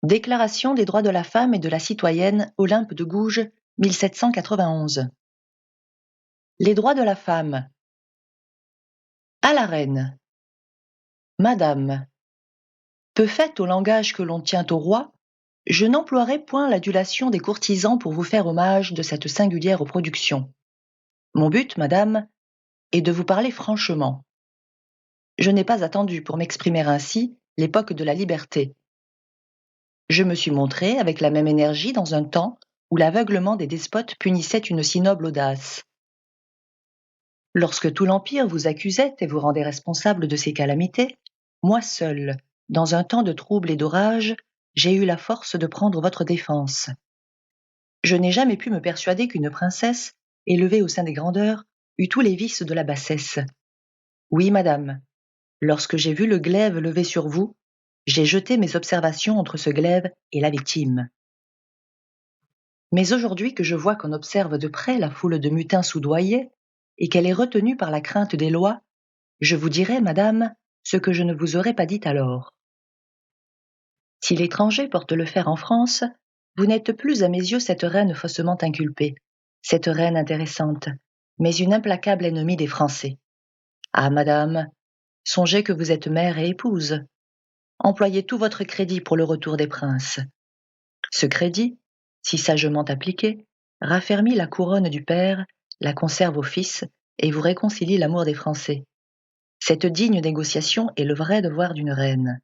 Déclaration des droits de la femme et de la citoyenne, Olympe de Gouges, 1791. Les droits de la femme. À la reine. Madame, peu faite au langage que l'on tient au roi, je n'emploierai point l'adulation des courtisans pour vous faire hommage de cette singulière production. Mon but, madame, est de vous parler franchement. Je n'ai pas attendu, pour m'exprimer ainsi, l'époque de la liberté. Je me suis montré avec la même énergie dans un temps où l'aveuglement des despotes punissait une si noble audace. Lorsque tout l'Empire vous accusait et vous rendait responsable de ces calamités, moi seul, dans un temps de trouble et d'orage, j'ai eu la force de prendre votre défense. Je n'ai jamais pu me persuader qu'une princesse, élevée au sein des grandeurs, eût tous les vices de la bassesse. Oui, madame, lorsque j'ai vu le glaive levé sur vous, j'ai jeté mes observations entre ce glaive et la victime. Mais aujourd'hui que je vois qu'on observe de près la foule de mutins soudoyés, et qu'elle est retenue par la crainte des lois, je vous dirai, madame, ce que je ne vous aurais pas dit alors. Si l'étranger porte le fer en France, vous n'êtes plus à mes yeux cette reine faussement inculpée, cette reine intéressante, mais une implacable ennemie des Français. Ah, madame, songez que vous êtes mère et épouse. Employez tout votre crédit pour le retour des princes. Ce crédit, si sagement appliqué, raffermit la couronne du père, la conserve au fils et vous réconcilie l'amour des Français. Cette digne négociation est le vrai devoir d'une reine.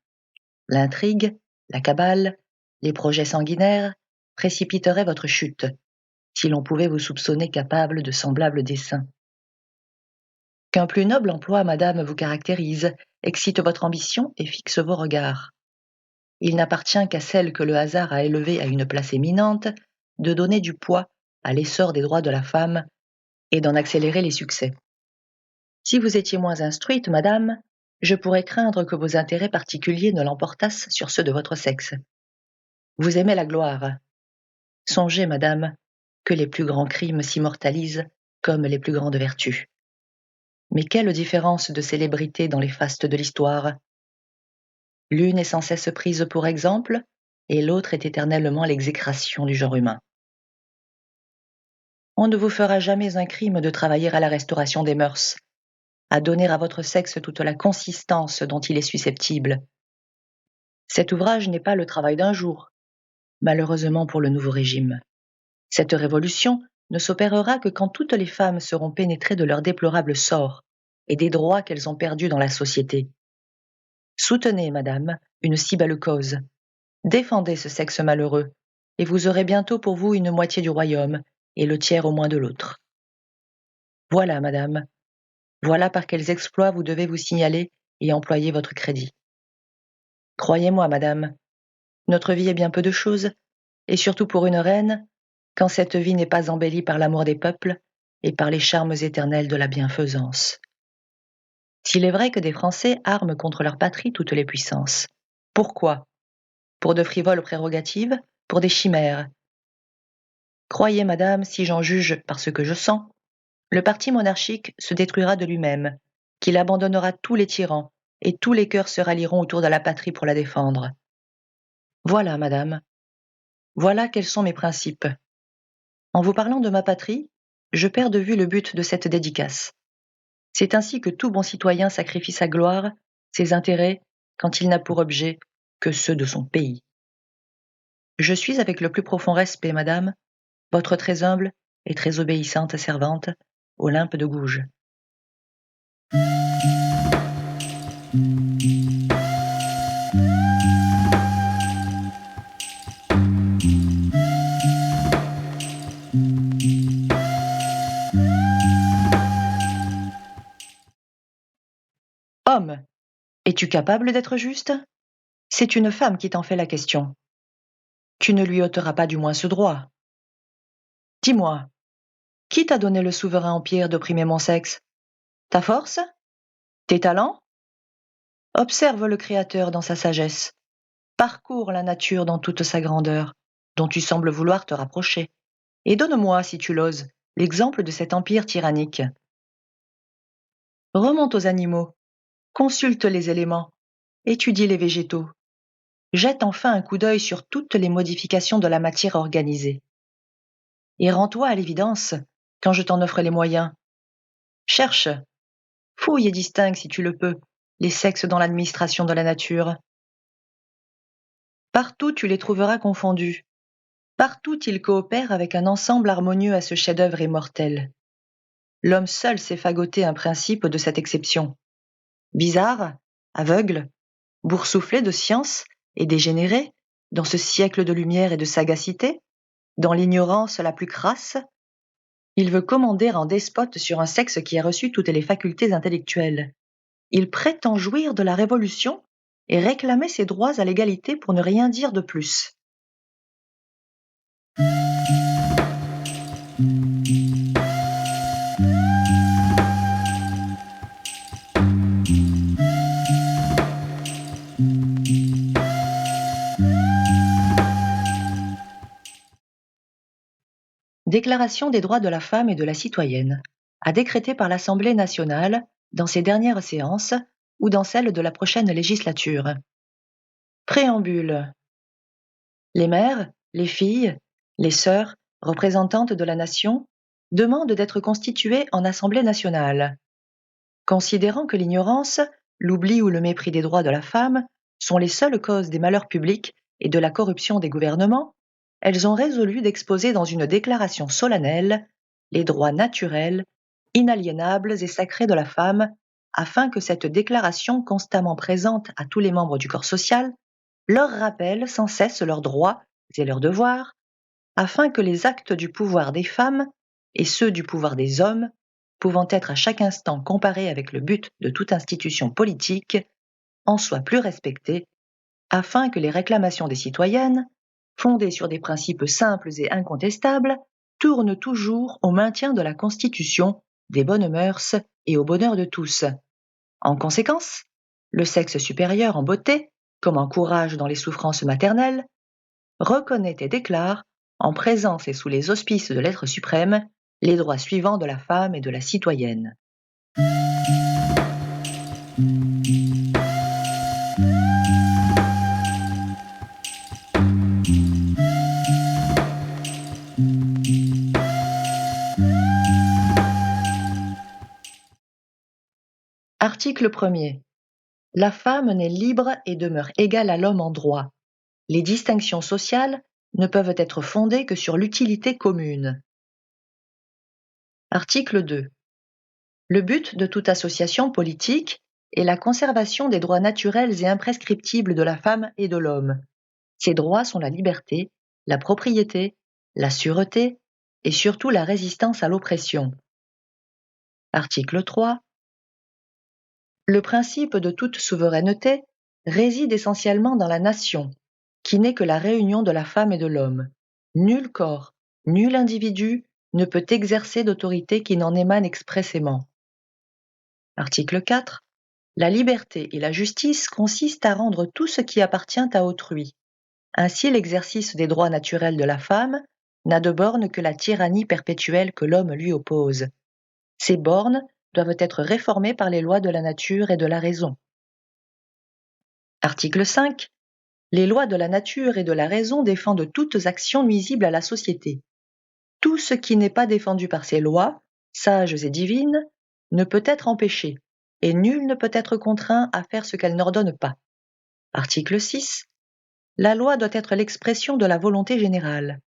L'intrigue, la cabale, les projets sanguinaires précipiteraient votre chute, si l'on pouvait vous soupçonner capable de semblables desseins. Qu'un plus noble emploi, madame, vous caractérise, excite votre ambition et fixe vos regards. Il n'appartient qu'à celle que le hasard a élevée à une place éminente de donner du poids à l'essor des droits de la femme et d'en accélérer les succès. Si vous étiez moins instruite, madame, je pourrais craindre que vos intérêts particuliers ne l'emportassent sur ceux de votre sexe. Vous aimez la gloire. Songez, madame, que les plus grands crimes s'immortalisent comme les plus grandes vertus. Mais quelle différence de célébrité dans les fastes de l'histoire! L'une est sans cesse prise pour exemple, et l'autre est éternellement l'exécration du genre humain. On ne vous fera jamais un crime de travailler à la restauration des mœurs, à donner à votre sexe toute la consistance dont il est susceptible. Cet ouvrage n'est pas le travail d'un jour, malheureusement pour le nouveau régime. Cette révolution ne s'opérera que quand toutes les femmes seront pénétrées de leur déplorable sort et des droits qu'elles ont perdus dans la société. Soutenez, madame, une si belle cause. Défendez ce sexe malheureux, et vous aurez bientôt pour vous une moitié du royaume et le tiers au moins de l'autre. Voilà, madame, voilà par quels exploits vous devez vous signaler et employer votre crédit. Croyez-moi, madame, notre vie est bien peu de choses, et surtout pour une reine, quand cette vie n'est pas embellie par l'amour des peuples et par les charmes éternels de la bienfaisance. S'il est vrai que des Français arment contre leur patrie toutes les puissances, pourquoi? Pour de frivoles prérogatives, pour des chimères. Croyez, madame, si j'en juge par ce que je sens, le parti monarchique se détruira de lui-même, qu'il abandonnera tous les tyrans, et tous les cœurs se rallieront autour de la patrie pour la défendre. Voilà, madame, voilà quels sont mes principes. En vous parlant de ma patrie, je perds de vue le but de cette dédicace. C'est ainsi que tout bon citoyen sacrifie sa gloire, ses intérêts, quand il n'a pour objet que ceux de son pays. Je suis avec le plus profond respect, madame, votre très humble et très obéissante servante, Olympe de Gouges. Homme, es-tu capable d'être juste? C'est une femme qui t'en fait la question. Tu ne lui ôteras pas du moins ce droit. Dis-moi, qui t'a donné le souverain empire d'opprimer mon sexe? Ta force? Tes talents? Observe le Créateur dans sa sagesse. Parcours la nature dans toute sa grandeur, dont tu sembles vouloir te rapprocher, et donne-moi, si tu l'oses, l'exemple de cet empire tyrannique. Remonte aux animaux, consulte les éléments, étudie les végétaux. jette enfin un coup d'œil sur toutes les modifications de la matière organisée. Et rends-toi à l'évidence quand je t'en offre les moyens. Cherche, fouille et distingue si tu le peux les sexes dans l'administration de la nature. Partout tu les trouveras confondus. Partout ils coopèrent avec un ensemble harmonieux à ce chef-d'œuvre immortel. L'homme seul sait fagoter un principe de cette exception. Bizarre, aveugle, boursouflé de science et dégénéré, dans ce siècle de lumière et de sagacité, dans l'ignorance la plus crasse, il veut commander en despote sur un sexe qui a reçu toutes les facultés intellectuelles. Il prétend jouir de la révolution et réclamer ses droits à l'égalité pour ne rien dire de plus. Déclaration des droits de la femme et de la citoyenne, à décréter par l'Assemblée nationale dans ses dernières séances ou dans celles de la prochaine législature. Préambule. Les mères, les filles, les sœurs, représentantes de la nation, demandent d'être constituées en Assemblée nationale. Considérant que l'ignorance, l'oubli ou le mépris des droits de la femme sont les seules causes des malheurs publics et de la corruption des gouvernements, elles ont résolu d'exposer dans une déclaration solennelle les droits naturels, inaliénables et sacrés de la femme, afin que cette déclaration constamment présente à tous les membres du corps social leur rappelle sans cesse leurs droits et leurs devoirs, afin que les actes du pouvoir des femmes et ceux du pouvoir des hommes, pouvant être à chaque instant comparés avec le but de toute institution politique, en soient plus respectés, afin que les réclamations des citoyennes, fondées sur des principes simples et incontestables, tournent toujours au maintien de la Constitution, des bonnes mœurs et au bonheur de tous. En conséquence, le sexe supérieur en beauté, comme en courage dans les souffrances maternelles, reconnaît et déclare, en présence et sous les auspices de l'être suprême, les droits suivants de la femme et de la citoyenne. Article 1er. La femme naît libre et demeure égale à l'homme en droit. Les distinctions sociales ne peuvent être fondées que sur l'utilité commune. Article 2. Le but de toute association politique est la conservation des droits naturels et imprescriptibles de la femme et de l'homme. Ces droits sont la liberté, la propriété, la sûreté et surtout la résistance à l'oppression. Article 3. Le principe de toute souveraineté réside essentiellement dans la nation, qui n'est que la réunion de la femme et de l'homme. Nul corps, nul individu ne peut exercer d'autorité qui n'en émane expressément. Article 4. La liberté et la justice consistent à rendre tout ce qui appartient à autrui. Ainsi, l'exercice des droits naturels de la femme n'a de borne que la tyrannie perpétuelle que l'homme lui oppose. Ces bornes doivent être réformées par les lois de la nature et de la raison. Article 5. Les lois de la nature et de la raison défendent toutes actions nuisibles à la société. Tout ce qui n'est pas défendu par ces lois, sages et divines, ne peut être empêché, et nul ne peut être contraint à faire ce qu'elle n'ordonne pas. Article 6. La loi doit être l'expression de la volonté générale.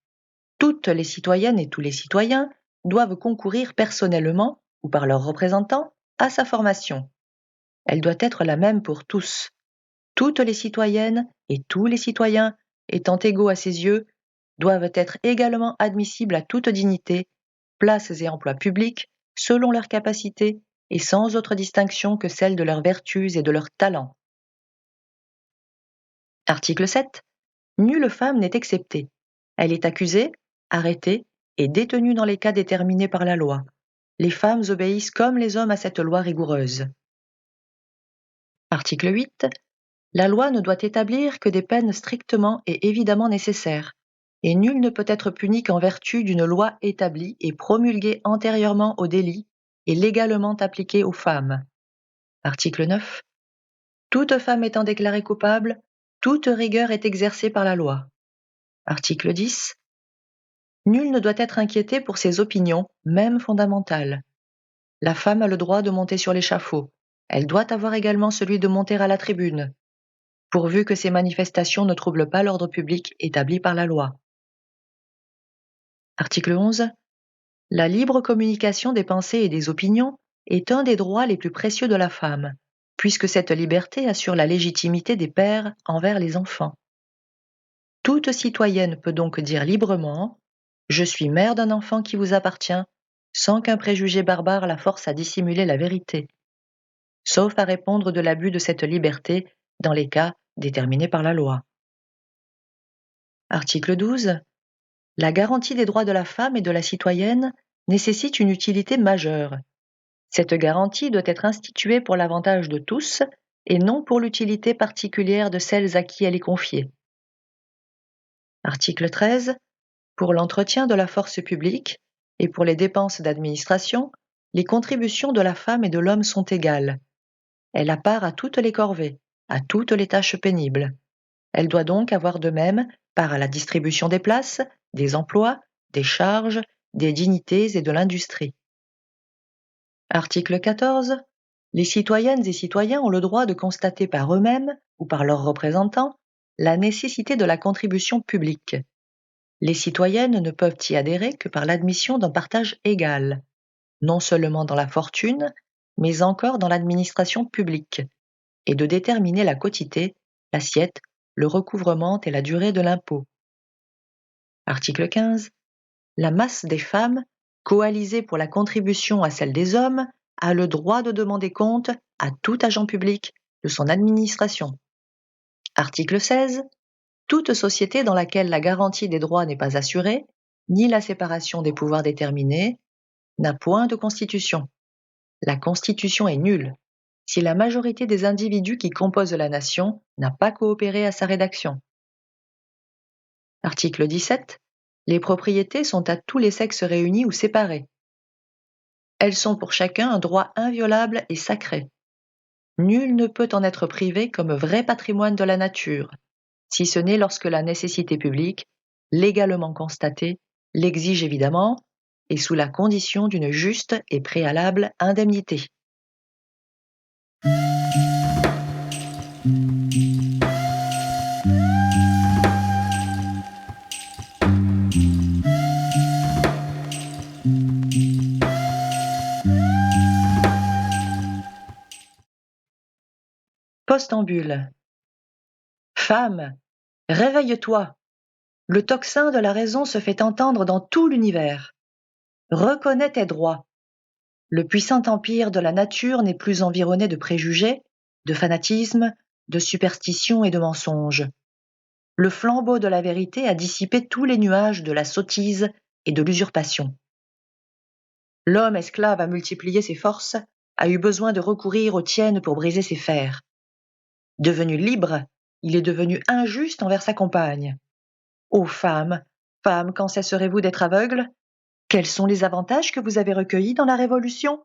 Toutes les citoyennes et tous les citoyens doivent concourir personnellement, ou par leurs représentants, à sa formation. Elle doit être la même pour tous. Toutes les citoyennes et tous les citoyens, étant égaux à ses yeux, doivent être également admissibles à toute dignité, places et emplois publics, selon leurs capacités et sans autre distinction que celle de leurs vertus et de leurs talents. Article 7. Nulle femme n'est exceptée. Elle est accusée, arrêtée et détenue dans les cas déterminés par la loi. Les femmes obéissent comme les hommes à cette loi rigoureuse. Article 8. La loi ne doit établir que des peines strictement et évidemment nécessaires, et nul ne peut être puni qu'en vertu d'une loi établie et promulguée antérieurement au délit et légalement appliquée aux femmes. Article 9. Toute femme étant déclarée coupable Toute rigueur est exercée par la loi. Article 10. Nul ne doit être inquiété pour ses opinions, même fondamentales. La femme a le droit de monter sur l'échafaud. Elle doit avoir également celui de monter à la tribune, pourvu que ces manifestations ne troublent pas l'ordre public établi par la loi. Article 11. La libre communication des pensées et des opinions est un des droits les plus précieux de la femme, puisque cette liberté assure la légitimité des pères envers les enfants. Toute citoyenne peut donc dire librement « Je suis mère d'un enfant qui vous appartient », sans qu'un préjugé barbare la force à dissimuler la vérité, sauf à répondre de l'abus de cette liberté dans les cas déterminés par la loi. Article 12. La garantie des droits de la femme et de la citoyenne nécessite une utilité majeure. Cette garantie doit être instituée pour l'avantage de tous et non pour l'utilité particulière de celles à qui elle est confiée. Article 13. Pour l'entretien de la force publique et pour les dépenses d'administration, les contributions de la femme et de l'homme sont égales. Elle a part à toutes les corvées, à toutes les tâches pénibles. Elle doit donc avoir de même part à la distribution des places, des emplois, des charges, des dignités et de l'industrie. Article 14. Les citoyennes et citoyens ont le droit de constater par eux-mêmes ou par leurs représentants la nécessité de la contribution publique. Les citoyennes ne peuvent y adhérer que par l'admission d'un partage égal, non seulement dans la fortune, mais encore dans l'administration publique, et de déterminer la quotité, l'assiette, le recouvrement et la durée de l'impôt. Article 15. La masse des femmes, coalisée pour la contribution à celle des hommes, a le droit de demander compte à tout agent public de son administration. Article 16. Toute société dans laquelle la garantie des droits n'est pas assurée, ni la séparation des pouvoirs déterminée, n'a point de constitution. La constitution est nulle si la majorité des individus qui composent la nation n'a pas coopéré à sa rédaction. Article 17. Les propriétés sont à tous les sexes réunis ou séparées. Elles sont pour chacun un droit inviolable et sacré. Nul ne peut en être privé comme vrai patrimoine de la nature, si ce n'est lorsque la nécessité publique, légalement constatée, l'exige évidemment, et sous la condition d'une juste et préalable indemnité. Postambule. Femme, réveille-toi. Le tocsin de la raison se fait entendre dans tout l'univers. Reconnais tes droits. Le puissant empire de la nature n'est plus environné de préjugés, de fanatisme, de superstitions et de mensonges. Le flambeau de la vérité a dissipé tous les nuages de la sottise et de l'usurpation. L'homme esclave a multiplié ses forces, a eu besoin de recourir aux tiennes pour briser ses fers. Devenu libre, il est devenu injuste envers sa compagne. Ô femmes, femmes, quand cesserez-vous d'être aveugles? Quels sont les avantages que vous avez recueillis dans la Révolution?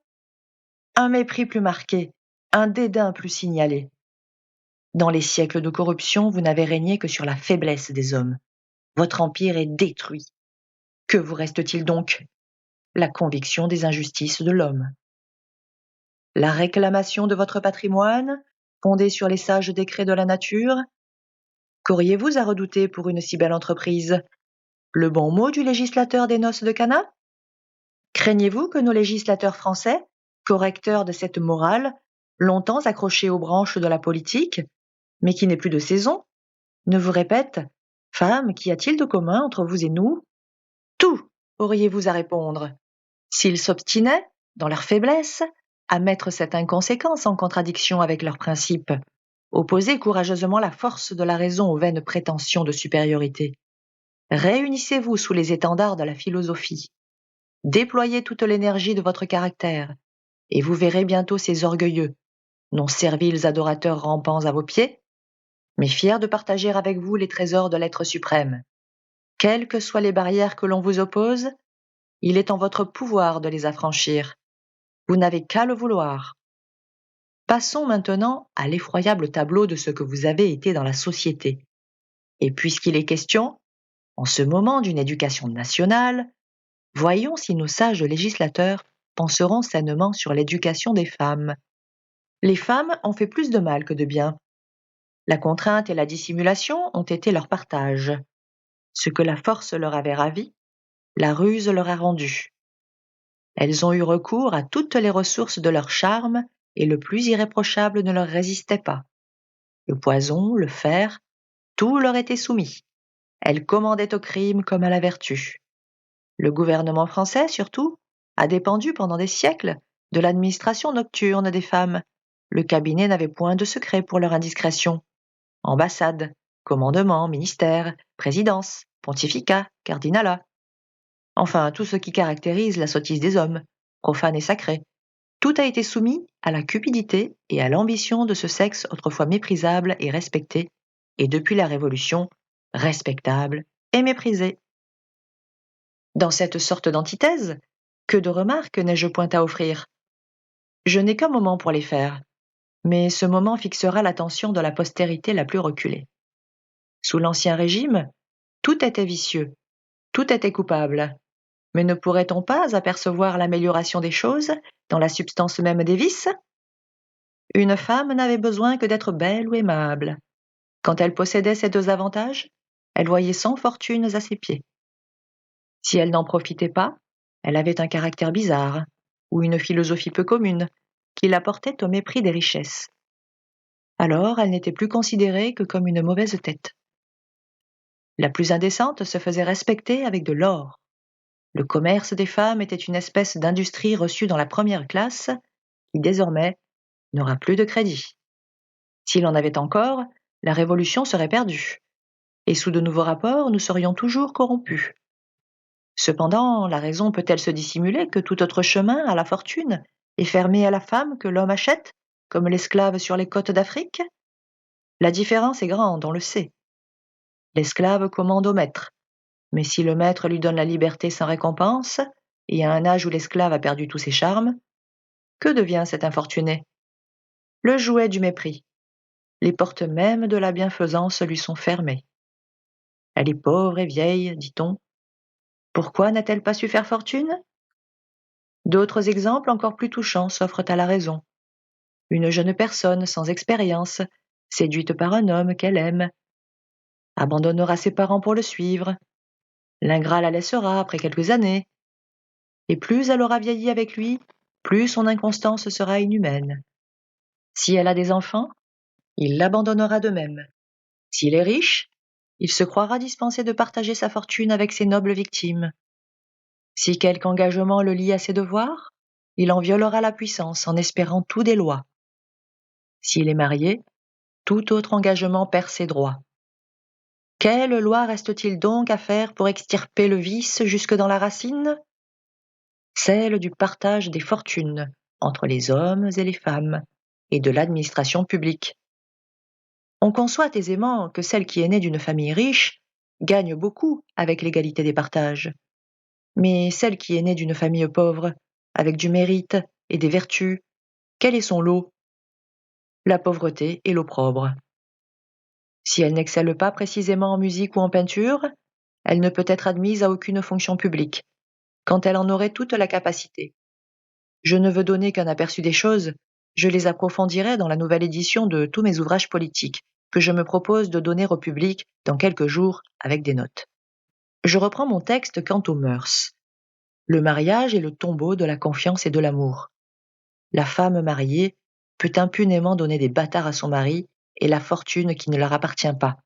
Un mépris plus marqué, un dédain plus signalé. Dans les siècles de corruption, vous n'avez régné que sur la faiblesse des hommes. Votre empire est détruit. Que vous reste-t-il donc? La conviction des injustices de l'homme. La réclamation de votre patrimoine, fondée sur les sages décrets de la nature? Qu'auriez-vous à redouter pour une si belle entreprise? Le bon mot du législateur des noces de Cana? Craignez-vous que nos législateurs français, correcteurs de cette morale, longtemps accrochés aux branches de la politique, mais qui n'est plus de saison, ne vous répètent « Femmes, qu'y a-t-il de commun entre vous et nous ?» Tout, auriez-vous à répondre. S'ils s'obstinaient, dans leur faiblesse, à mettre cette inconséquence en contradiction avec leurs principes, opposer courageusement la force de la raison aux vaines prétentions de supériorité. Réunissez-vous sous les étendards de la philosophie. Déployez toute l'énergie de votre caractère, et vous verrez bientôt ces orgueilleux, non serviles adorateurs rampants à vos pieds, mais fiers de partager avec vous les trésors de l'être suprême. Quelles que soient les barrières que l'on vous oppose, il est en votre pouvoir de les affranchir. Vous n'avez qu'à le vouloir. Passons maintenant à l'effroyable tableau de ce que vous avez été dans la société. Et puisqu'il est question, en ce moment, d'une éducation nationale, voyons si nos sages législateurs penseront sainement sur l'éducation des femmes. Les femmes ont fait plus de mal que de bien. La contrainte et la dissimulation ont été leur partage. Ce que la force leur avait ravi, la ruse leur a rendu. Elles ont eu recours à toutes les ressources de leur charme et le plus irréprochable ne leur résistait pas. Le poison, le fer, tout leur était soumis. Elles commandaient au crime comme à la vertu. Le gouvernement français, surtout, a dépendu pendant des siècles de l'administration nocturne des femmes. Le cabinet n'avait point de secret pour leur indiscrétion. Ambassade, commandement, ministère, présidence, pontificat, cardinalat. Enfin, tout ce qui caractérise la sottise des hommes, profane et sacré. Tout a été soumis à la cupidité et à l'ambition de ce sexe autrefois méprisable et respecté, et depuis la Révolution, respectable et méprisé. Dans cette sorte d'antithèse, que de remarques n'ai-je point à offrir? Je n'ai qu'un moment pour les faire, mais ce moment fixera l'attention de la postérité la plus reculée. Sous l'Ancien Régime, tout était vicieux, tout était coupable. Mais ne pourrait-on pas apercevoir l'amélioration des choses dans la substance même des vices? Une femme n'avait besoin que d'être belle ou aimable. Quand elle possédait ces deux avantages, elle voyait 100 fortunes à ses pieds. Si elle n'en profitait pas, elle avait un caractère bizarre, ou une philosophie peu commune, qui la portait au mépris des richesses. Alors elle n'était plus considérée que comme une mauvaise tête. La plus indécente se faisait respecter avec de l'or. Le commerce des femmes était une espèce d'industrie reçue dans la première classe, qui désormais n'aura plus de crédit. S'il en avait encore, la Révolution serait perdue, et sous de nouveaux rapports, nous serions toujours corrompus. Cependant, la raison peut-elle se dissimuler que tout autre chemin à la fortune est fermé à la femme que l'homme achète, comme l'esclave sur les côtes d'Afrique? La différence est grande, on le sait. L'esclave commande au maître, mais si le maître lui donne la liberté sans récompense, et à un âge où l'esclave a perdu tous ses charmes, que devient cet infortuné? Le jouet du mépris. Les portes mêmes de la bienfaisance lui sont fermées. Elle est pauvre et vieille, dit-on. Pourquoi n'a-t-elle pas su faire fortune? D'autres exemples encore plus touchants s'offrent à la raison. Une jeune personne sans expérience, séduite par un homme qu'elle aime, abandonnera ses parents pour le suivre. L'ingrat la laissera après quelques années. Et plus elle aura vieilli avec lui, plus son inconstance sera inhumaine. Si elle a des enfants, il l'abandonnera de même. S'il est riche, il se croira dispensé de partager sa fortune avec ses nobles victimes. Si quelque engagement le lie à ses devoirs, il en violera la puissance en espérant tout des lois. S'il est marié, tout autre engagement perd ses droits. Quelle loi reste-t-il donc à faire pour extirper le vice jusque dans la racine? Celle du partage des fortunes entre les hommes et les femmes, et de l'administration publique. On conçoit aisément que celle qui est née d'une famille riche gagne beaucoup avec l'égalité des partages. Mais celle qui est née d'une famille pauvre, avec du mérite et des vertus, quel est son lot? La pauvreté et l'opprobre. Si elle n'excelle pas précisément en musique ou en peinture, elle ne peut être admise à aucune fonction publique, quand elle en aurait toute la capacité. Je ne veux donner qu'un aperçu des choses, je les approfondirai dans la nouvelle édition de tous mes ouvrages politiques, que je me propose de donner au public dans quelques jours avec des notes. Je reprends mon texte quant aux mœurs. Le mariage est le tombeau de la confiance et de l'amour. La femme mariée peut impunément donner des bâtards à son mari et la fortune qui ne leur appartient pas.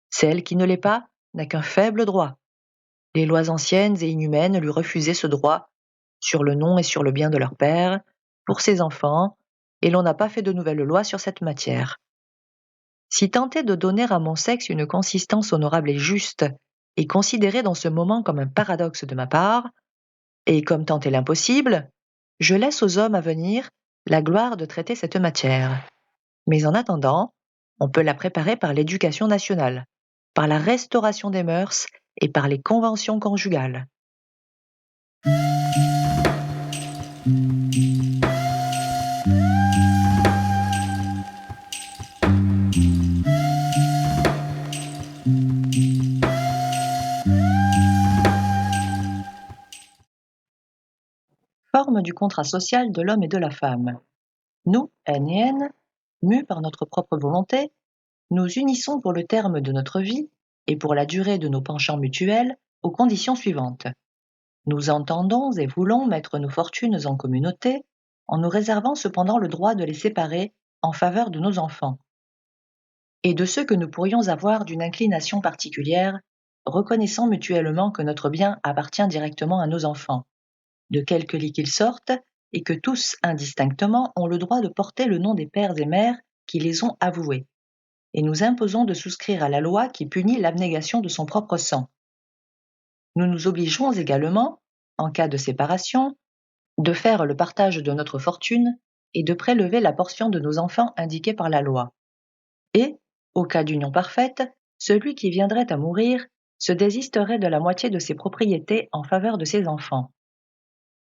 Celle qui ne l'est pas n'a qu'un faible droit. Les lois anciennes et inhumaines lui refusaient ce droit sur le nom et sur le bien de leur père, pour ses enfants, et l'on n'a pas fait de nouvelles lois sur cette matière. Si tenter de donner à mon sexe une consistance honorable et juste est considéré dans ce moment comme un paradoxe de ma part, et comme tant est l'impossible, je laisse aux hommes à venir la gloire de traiter cette matière. Mais en attendant, on peut la préparer par l'éducation nationale, par la restauration des mœurs et par les conventions conjugales. forme du contrat social de l'homme et de la femme. Nous, N et N, mus par notre propre volonté, nous unissons pour le terme de notre vie et pour la durée de nos penchants mutuels aux conditions suivantes. Nous entendons et voulons mettre nos fortunes en communauté, en nous réservant cependant le droit de les séparer en faveur de nos enfants. Et de ceux que nous pourrions avoir d'une inclination particulière, reconnaissant mutuellement que notre bien appartient directement à nos enfants, de quelque lit qu'ils sortent, et que tous, indistinctement, ont le droit de porter le nom des pères et mères qui les ont avoués. Et nous imposons de souscrire à la loi qui punit l'abnégation de son propre sang. Nous nous obligeons également, en cas de séparation, de faire le partage de notre fortune et de prélever la portion de nos enfants indiquée par la loi. Et, au cas d'union parfaite, celui qui viendrait à mourir se désisterait de la moitié de ses propriétés en faveur de ses enfants.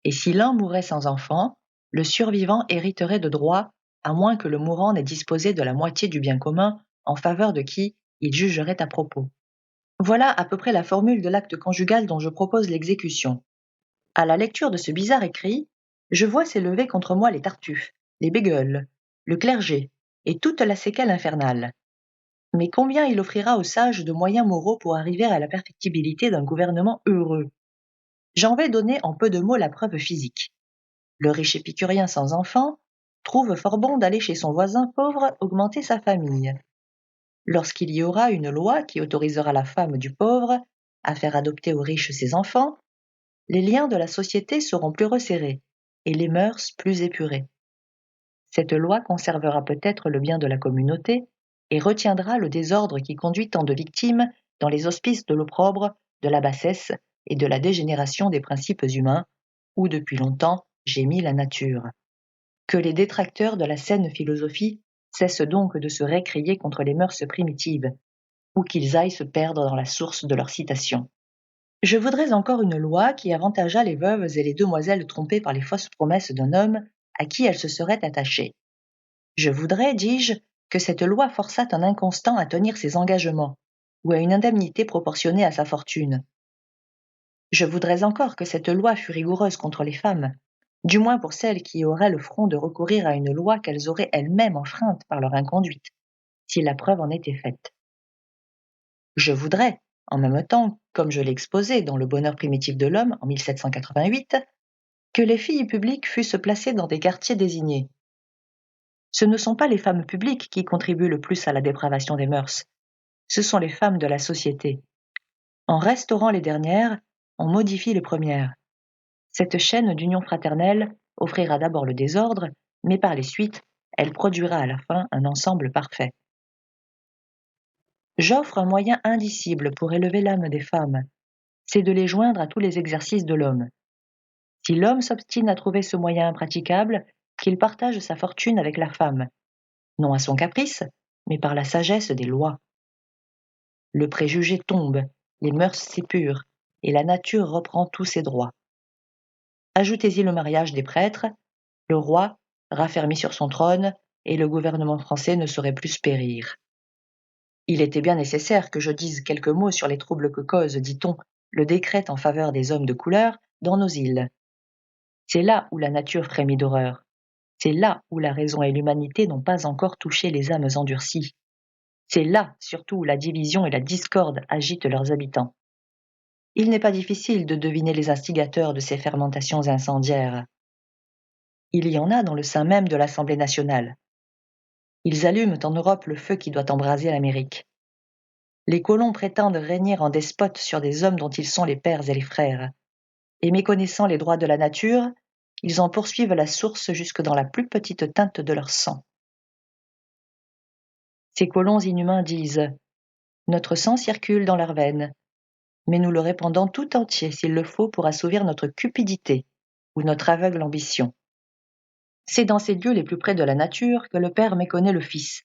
Et si l'un mourait sans enfant, le survivant hériterait de droit, à moins que le mourant n'ait disposé de la moitié du bien commun en faveur de qui il jugerait à propos. Voilà à peu près la formule de l'acte conjugal dont je propose l'exécution. À la lecture de ce bizarre écrit, je vois s'élever contre moi les Tartuffes, les Bégueules, le clergé et toute la séquelle infernale. Mais combien il offrira aux sages de moyens moraux pour arriver à la perfectibilité d'un gouvernement heureux? J'en vais donner en peu de mots la preuve physique. Le riche épicurien sans enfant trouve fort bon d'aller chez son voisin pauvre augmenter sa famille. Lorsqu'il y aura une loi qui autorisera la femme du pauvre à faire adopter au riche ses enfants, les liens de la société seront plus resserrés et les mœurs plus épurées. Cette loi conservera peut-être le bien de la communauté et retiendra le désordre qui conduit tant de victimes dans les hospices de l'opprobre, de la bassesse et de la dégénération des principes humains, où depuis longtemps gémit la nature. Que les détracteurs de la saine philosophie cessent donc de se récrier contre les mœurs primitives, ou qu'ils aillent se perdre dans la source de leurs citations. Je voudrais encore une loi qui avantageât les veuves et les demoiselles trompées par les fausses promesses d'un homme à qui elles se seraient attachées. Je voudrais, dis-je, que cette loi forçât un inconstant à tenir ses engagements, ou à une indemnité proportionnée à sa fortune. Je voudrais encore que cette loi fût rigoureuse contre les femmes, du moins pour celles qui auraient le front de recourir à une loi qu'elles auraient elles-mêmes enfreinte par leur inconduite, si la preuve en était faite. Je voudrais, en même temps, comme je l'ai exposé dans Le bonheur primitif de l'homme en 1788, que les filles publiques fussent placées dans des quartiers désignés. Ce ne sont pas les femmes publiques qui contribuent le plus à la dépravation des mœurs, ce sont les femmes de la société. En restaurant les dernières, on modifie les premières. Cette chaîne d'union fraternelle offrira d'abord le désordre, mais par les suites, elle produira à la fin un ensemble parfait. J'offre un moyen indicible pour élever l'âme des femmes, c'est de les joindre à tous les exercices de l'homme. Si l'homme s'obstine à trouver ce moyen impraticable, qu'il partage sa fortune avec la femme, non à son caprice, mais par la sagesse des lois. Le préjugé tombe, les mœurs s'épurent, et la nature reprend tous ses droits. Ajoutez-y le mariage des prêtres, le roi, raffermi sur son trône, et le gouvernement français ne saurait plus périr. Il était bien nécessaire que je dise quelques mots sur les troubles que cause, dit-on, le décret en faveur des hommes de couleur dans nos îles. C'est là où la nature frémit d'horreur. C'est là où la raison et l'humanité n'ont pas encore touché les âmes endurcies. C'est là, surtout, où la division et la discorde agitent leurs habitants. Il n'est pas difficile de deviner les instigateurs de ces fermentations incendiaires. Il y en a dans le sein même de l'Assemblée nationale. Ils allument en Europe le feu qui doit embraser l'Amérique. Les colons prétendent régner en despotes sur des hommes dont ils sont les pères et les frères. Et méconnaissant les droits de la nature, ils en poursuivent la source jusque dans la plus petite teinte de leur sang. Ces colons inhumains disent « Notre sang circule dans leurs veines, mais nous le répandons tout entier s'il le faut pour assouvir notre cupidité ou notre aveugle ambition. » C'est dans ces lieux les plus près de la nature que le père méconnaît le fils.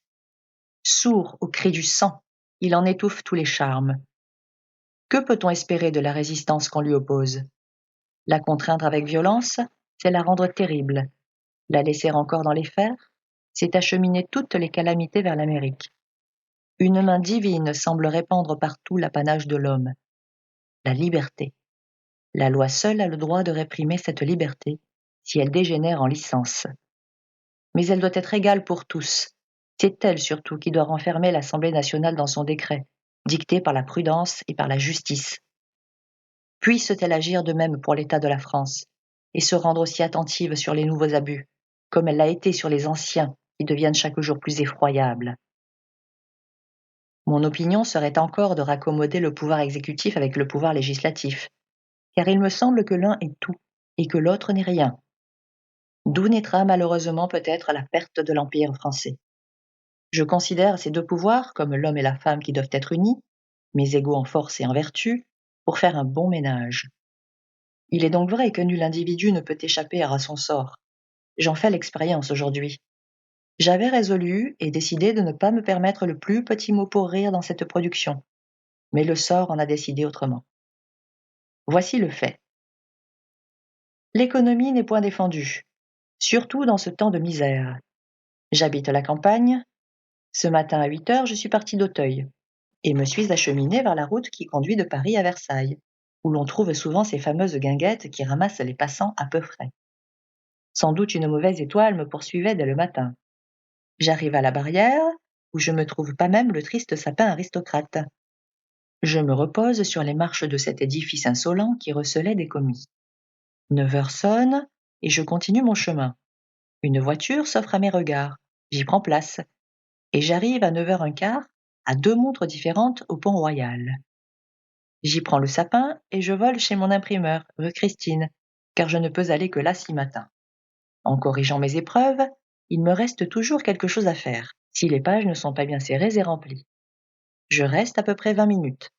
Sourd au cri du sang, il en étouffe tous les charmes. Que peut-on espérer de la résistance qu'on lui oppose? La contraindre avec violence, c'est la rendre terrible. La laisser encore dans les fers, c'est acheminer toutes les calamités vers l'Amérique. Une main divine semble répandre partout l'apanage de l'homme. La liberté. La loi seule a le droit de réprimer cette liberté, si elle dégénère en licence. Mais elle doit être égale pour tous. C'est elle surtout qui doit renfermer l'Assemblée nationale dans son décret, dicté par la prudence et par la justice. Puisse-t-elle agir de même pour l'État de la France, et se rendre aussi attentive sur les nouveaux abus, comme elle l'a été sur les anciens, qui deviennent chaque jour plus effroyables. Mon opinion serait encore de raccommoder le pouvoir exécutif avec le pouvoir législatif, car il me semble que l'un est tout, et que l'autre n'est rien. D'où naîtra malheureusement peut-être la perte de l'Empire français. Je considère ces deux pouvoirs comme l'homme et la femme qui doivent être unis, mais égaux en force et en vertu, pour faire un bon ménage. Il est donc vrai que nul individu ne peut échapper à son sort. J'en fais l'expérience aujourd'hui. J'avais résolu et décidé de ne pas me permettre le plus petit mot pour rire dans cette production, mais le sort en a décidé autrement. Voici le fait. L'économie n'est point défendue, surtout dans ce temps de misère. J'habite la campagne. Ce matin à 8 heures, je suis partie d'Auteuil et me suis acheminée vers la route qui conduit de Paris à Versailles, où l'on trouve souvent ces fameuses guinguettes qui ramassent les passants à peu frais. Sans doute une mauvaise étoile me poursuivait dès le matin. J'arrive à la barrière, où je me trouve pas même le triste sapin aristocrate. Je me repose sur les marches de cet édifice insolent qui recelait des commis. 9 heures sonnent, et je continue mon chemin. Une voiture s'offre à mes regards. J'y prends place, et j'arrive à 9h15 à 2 montres différentes au Pont-Royal. J'y prends le sapin et je vole chez mon imprimeur, rue Christine, car je ne peux aller que là si matin. En corrigeant mes épreuves, il me reste toujours quelque chose à faire, si les pages ne sont pas bien serrées et remplies. Je reste à peu près 20 minutes,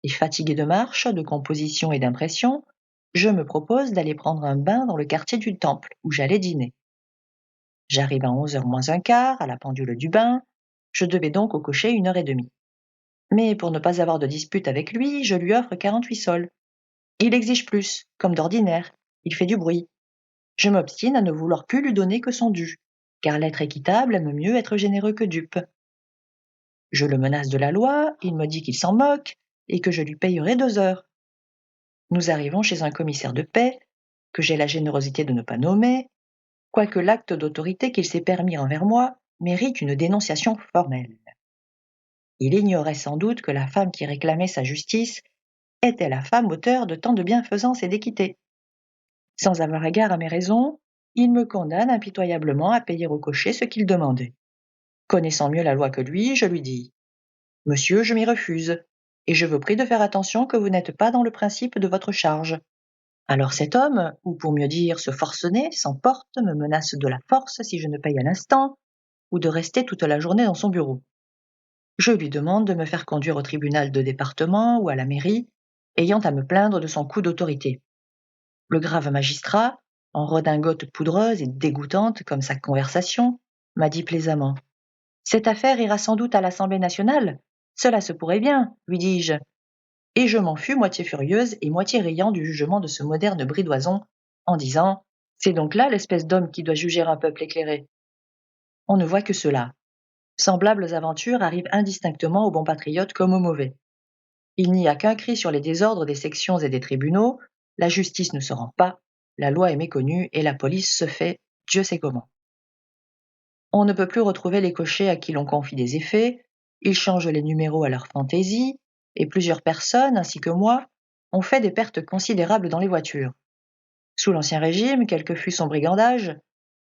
et fatigué de marche, de composition et d'impression, je me propose d'aller prendre un bain dans le quartier du Temple, où j'allais dîner. J'arrive à 11h moins un quart, à la pendule du bain, je devais donc au cocher 1h30. Mais pour ne pas avoir de dispute avec lui, je lui offre 48 sols. Il exige plus, comme d'ordinaire, il fait du bruit. Je m'obstine à ne vouloir plus lui donner que son dû, car l'être équitable aime mieux être généreux que dupe. Je le menace de la loi, il me dit qu'il s'en moque, et que je lui payerai 2 heures. Nous arrivons chez un commissaire de paix, que j'ai la générosité de ne pas nommer, quoique l'acte d'autorité qu'il s'est permis envers moi mérite une dénonciation formelle. Il ignorait sans doute que la femme qui réclamait sa justice était la femme auteure de tant de bienfaisance et d'équité. Sans avoir égard à mes raisons, il me condamne impitoyablement à payer au cocher ce qu'il demandait. Connaissant mieux la loi que lui, je lui dis « Monsieur, je m'y refuse, et je vous prie de faire attention que vous n'êtes pas dans le principe de votre charge. » Alors cet homme, ou pour mieux dire ce forcené, s'emporte, me menace de la force si je ne paye à l'instant, ou de rester toute la journée dans son bureau. Je lui demande de me faire conduire au tribunal de département ou à la mairie, ayant à me plaindre de son coup d'autorité. Le grave magistrat, en redingote poudreuse et dégoûtante comme sa conversation, m'a dit plaisamment « Cette affaire ira sans doute à l'Assemblée nationale. Cela se pourrait bien, lui dis-je. » Et je m'en fus moitié furieuse et moitié riant du jugement de ce moderne bridoison, en disant « C'est donc là l'espèce d'homme qui doit juger un peuple éclairé. » On ne voit que cela. Semblables aventures arrivent indistinctement aux bons patriotes comme aux mauvais. Il n'y a qu'un cri sur les désordres des sections et des tribunaux, la justice ne se rend pas, la loi est méconnue et la police se fait Dieu sait comment. On ne peut plus retrouver les cochers à qui l'on confie des effets, ils changent les numéros à leur fantaisie, et plusieurs personnes, ainsi que moi, ont fait des pertes considérables dans les voitures. Sous l'Ancien Régime, quel que fût son brigandage,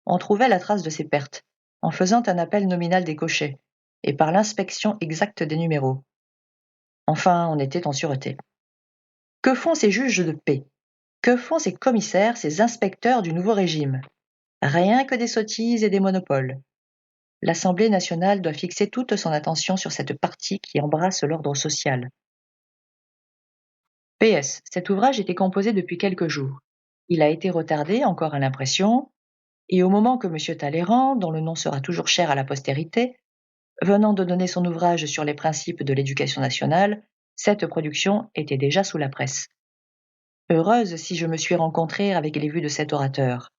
on trouvait la trace de ces pertes, en faisant un appel nominal des cochers, et par l'inspection exacte des numéros. Enfin, on était en sûreté. Que font ces juges de paix? Que font ces commissaires, ces inspecteurs du nouveau régime? Rien que des sottises et des monopoles. L'Assemblée nationale doit fixer toute son attention sur cette partie qui embrasse l'ordre social. PS. Cet ouvrage était composé depuis quelques jours. Il a été retardé, encore à l'impression, et au moment que M. Talleyrand, dont le nom sera toujours cher à la postérité, venant de donner son ouvrage sur les principes de l'éducation nationale, cette production était déjà sous la presse. Heureuse si je me suis rencontrée avec les vues de cet orateur.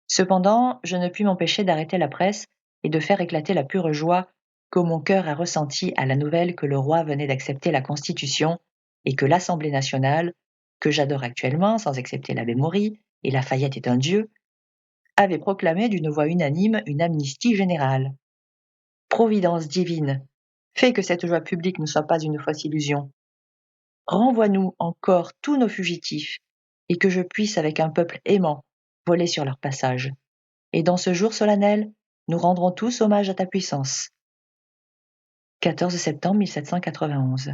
Cependant, je ne puis m'empêcher d'arrêter la presse et de faire éclater la pure joie que mon cœur a ressentie à la nouvelle que le roi venait d'accepter la Constitution et que l'Assemblée nationale, que j'adore actuellement sans excepter l'abbé Maury, et Lafayette est un dieu, avait proclamé d'une voix unanime une amnistie générale. Providence divine, fais que cette joie publique ne soit pas une fausse illusion. Renvoie-nous encore tous nos fugitifs, et que je puisse, avec un peuple aimant, voler sur leur passage. Et dans ce jour solennel, nous rendrons tous hommage à ta puissance. 14 septembre 1791.